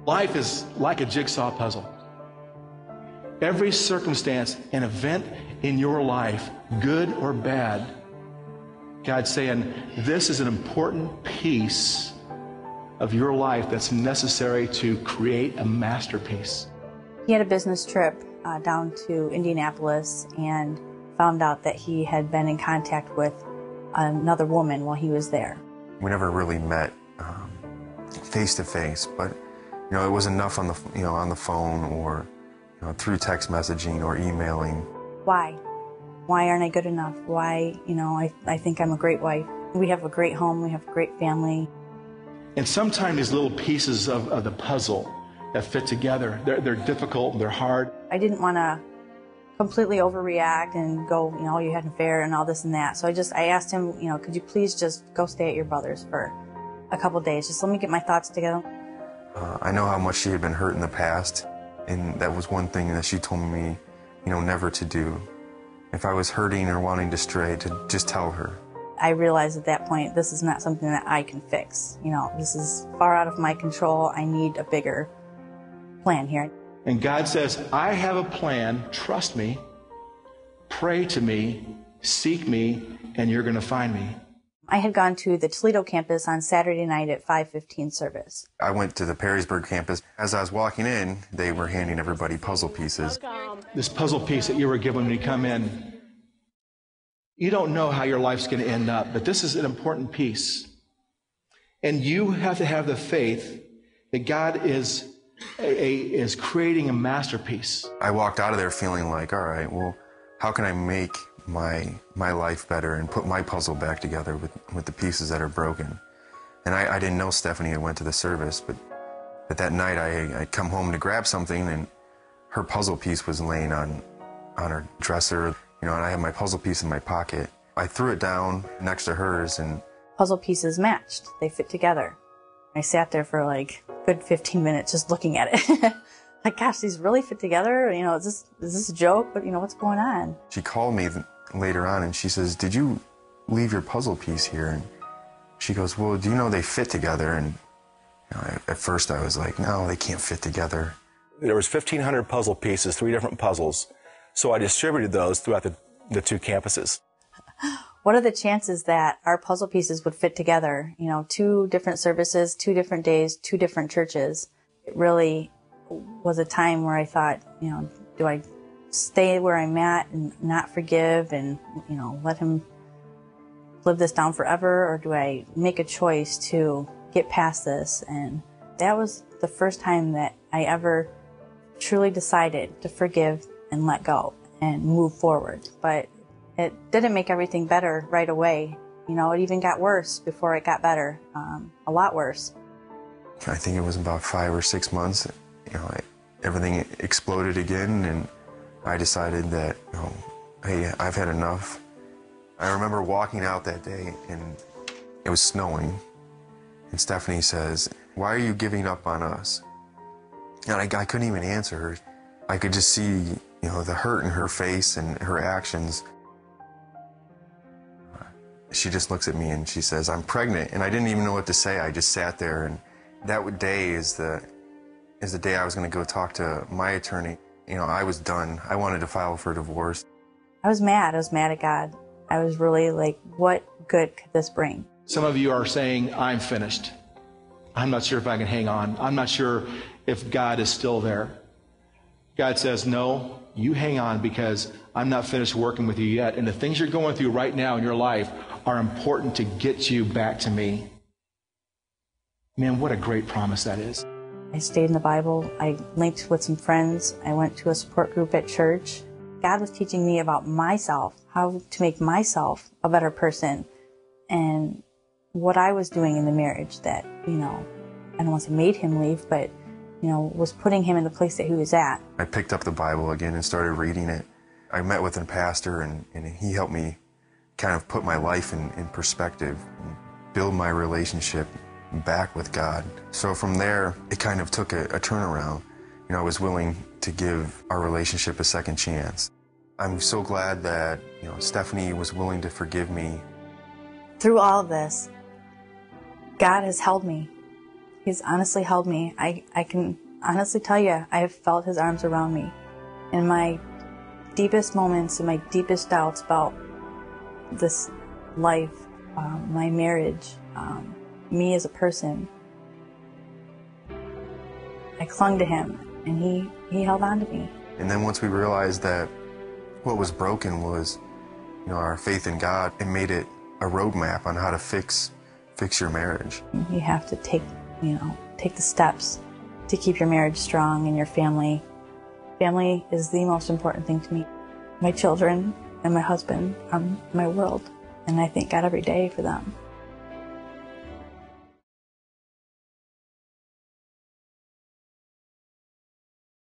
Life is like a jigsaw puzzle. Every circumstance and event in your life, good or bad, God's saying, this is an important piece of your life that's necessary to create a masterpiece. He had a business trip down to Indianapolis and found out that he had been in contact with another woman while he was there. We never really met face to face, but it was enough on the on the phone or through text messaging or emailing. Why? Why aren't I good enough? Why, I think I'm a great wife. We have a great home, we have a great family. And sometimes these little pieces of the puzzle that fit together, they're difficult, they're hard. I didn't want to completely overreact and go, you had an affair and all this and that. So I asked him, could you please just go stay at your brother's for a couple days? Just let me get my thoughts together. I know how much she had been hurt in the past, and that was one thing that she told me, never to do. If I was hurting or wanting to stray, to just tell her. I realized at that point, this is not something that I can fix. This is far out of my control. I need a bigger plan here. And God says, I have a plan, trust me, pray to me, seek me, and you're going to find me. I had gone to the Toledo campus on Saturday night at 5:15 service. I went to the Perrysburg campus. As I was walking in, they were handing everybody puzzle pieces. This puzzle piece that you were given when you come in, you don't know how your life's going to end up, but this is an important piece. And you have to have the faith that God is creating a masterpiece. I walked out of there feeling like, all right, well, how can I make my life better and put my puzzle back together with the pieces that are broken? And I didn't know Stephanie had went to the service, but that night I'd come home to grab something, and her puzzle piece was laying on her dresser, and I had my puzzle piece in my pocket. I threw it down next to hers, and puzzle pieces matched. They fit together. I sat there for like a good 15 minutes just looking at it. Like, gosh, these really fit together? Is this a joke? But, what's going on? She called me later on and she says, did you leave your puzzle piece here? And she goes, well, do you know they fit together? And at first I was like, no, they can't fit together. There was 1,500 puzzle pieces, 3 different puzzles. So I distributed those throughout the 2 campuses. What are the chances that our puzzle pieces would fit together? 2 different services, 2 different days, 2 different churches. It really was a time where I thought, do I stay where I'm at and not forgive and, let him live this down forever? Or do I make a choice to get past this? And that was the first time that I ever truly decided to forgive and let go and move forward. But it didn't make everything better right away. It even got worse before it got better, a lot worse. I think it was about 5 or 6 months. Everything exploded again, and I decided that, hey, I've had enough. I remember walking out that day, and it was snowing, and Stephanie says, why are you giving up on us? And I couldn't even answer her. I could just see, the hurt in her face and her actions. She just looks at me and she says, I'm pregnant, and I didn't even know what to say. I just sat there, and that day is the day I was going to go talk to my attorney. I was done. I wanted to file for divorce. I was mad. I was mad at God. I was really like, what good could this bring? Some of you are saying, I'm finished. I'm not sure if I can hang on. I'm not sure if God is still there. God says, no, you hang on, because I'm not finished working with you yet. And the things you're going through right now in your life are important to get you back to me. Man, what a great promise that is. I stayed in the Bible. I linked with some friends. I went to a support group at church. God was teaching me about myself, how to make myself a better person, and what I was doing in the marriage that, I don't want to say made him leave, but, was putting him in the place that he was at. I picked up the Bible again and started reading it. I met with a pastor, and he helped me kind of put my life in perspective and build my relationship back with God. So from there, it kind of took a turnaround. I was willing to give our relationship a second chance. I'm so glad that, Stephanie was willing to forgive me. Through all of this, God has held me. He's honestly held me. I can honestly tell you, I have felt his arms around me. In my deepest moments and my deepest doubts about this life, my marriage, me as a person, I clung to him, and he held on to me. And then once we realized that what was broken was, our faith in God, it made it a roadmap on how to fix your marriage. You have to take the steps to keep your marriage strong and your family. Family is the most important thing to me. My children and my husband are my world, and I thank God every day for them.